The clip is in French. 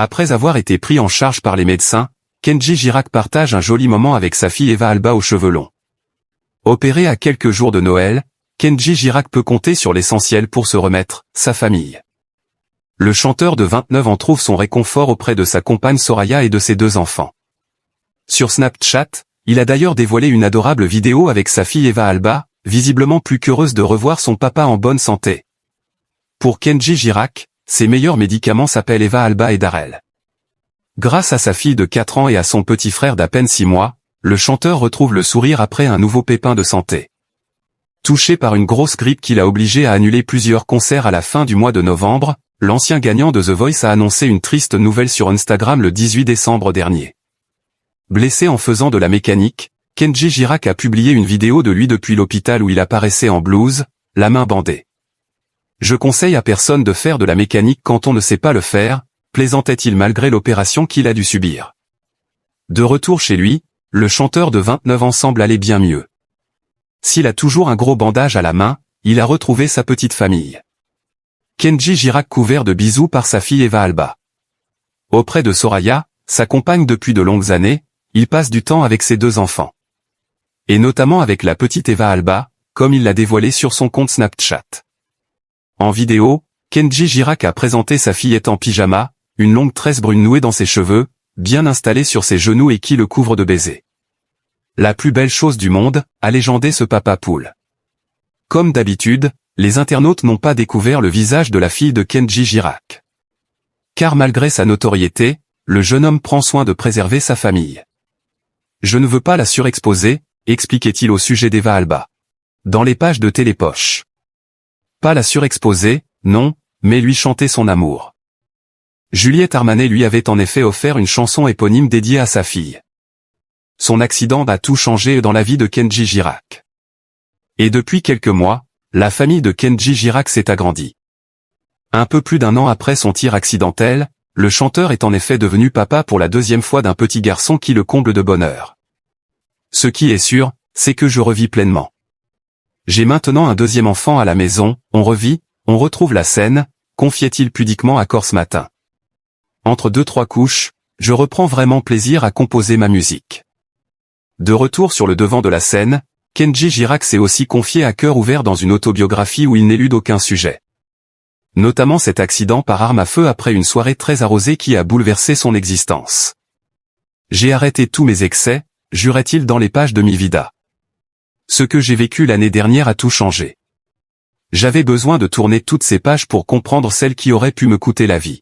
Après avoir été pris en charge par les médecins, Kenji Girac partage un joli moment avec sa fille Eva Alba aux cheveux longs. Opéré à quelques jours de Noël, Kenji Girac peut compter sur l'essentiel pour se remettre, sa famille. Le chanteur de 29 ans trouve son réconfort auprès de sa compagne Soraya et de ses 2 enfants. Sur Snapchat, il a d'ailleurs dévoilé une adorable vidéo avec sa fille Eva Alba, visiblement plus qu'heureuse de revoir son papa en bonne santé. Pour Kenji Girac, ses meilleurs médicaments s'appellent Eva Alba et Darrell. Grâce à sa fille de 4 ans et à son petit frère d'à peine 6 mois, le chanteur retrouve le sourire après un nouveau pépin de santé. Touché par une grosse grippe qui l'a obligé à annuler plusieurs concerts à la fin du mois de novembre, l'ancien gagnant de The Voice a annoncé une triste nouvelle sur Instagram le 18 décembre dernier. Blessé en faisant de la mécanique, Kenji Girac a publié une vidéo de lui depuis l'hôpital où il apparaissait en blouse, la main bandée. Je conseille à personne de faire de la mécanique quand on ne sait pas le faire, plaisantait-il malgré l'opération qu'il a dû subir. De retour chez lui, le chanteur de 29 ans semble aller bien mieux. S'il a toujours un gros bandage à la main, il a retrouvé sa petite famille. Kenji Girac couvert de bisous par sa fille Eva Alba. Auprès de Soraya, sa compagne depuis de longues années, il passe du temps avec ses 2 enfants. Et notamment avec la petite Eva Alba, comme il l'a dévoilé sur son compte Snapchat. En vidéo, Kenji Girac a présenté sa fillette en pyjama, une longue tresse brune nouée dans ses cheveux, bien installée sur ses genoux et qui le couvre de baisers. La plus belle chose du monde, a légendé ce papa poule. Comme d'habitude, les internautes n'ont pas découvert le visage de la fille de Kenji Girac. Car malgré sa notoriété, le jeune homme prend soin de préserver sa famille. Je ne veux pas la surexposer, expliquait-il au sujet d'Eva Alba. Dans les pages de Télépoche. Pas la surexposer, non, mais lui chanter son amour. Juliette Armanet lui avait en effet offert une chanson éponyme dédiée à sa fille. Son accident a tout changé dans la vie de Kenji Girac. Et depuis quelques mois, la famille de Kenji Girac s'est agrandie. Un peu plus d'1 an après son tir accidentel, le chanteur est en effet devenu papa pour la 2e fois d'un petit garçon qui le comble de bonheur. Ce qui est sûr, c'est que je revis pleinement. J'ai maintenant un 2e enfant à la maison, on revit, on retrouve la scène, confiait-il pudiquement à Corse Matin. Entre 2-3 couches, je reprends vraiment plaisir à composer ma musique. De retour sur le devant de la scène, Kenji Girac s'est aussi confié à cœur ouvert dans une autobiographie où il n'élude aucun sujet. Notamment cet accident par arme à feu après une soirée très arrosée qui a bouleversé son existence. J'ai arrêté tous mes excès, jurait-il dans les pages de Mi Vida. Ce que j'ai vécu l'année dernière a tout changé. J'avais besoin de tourner toutes ces pages pour comprendre celle qui aurait pu me coûter la vie.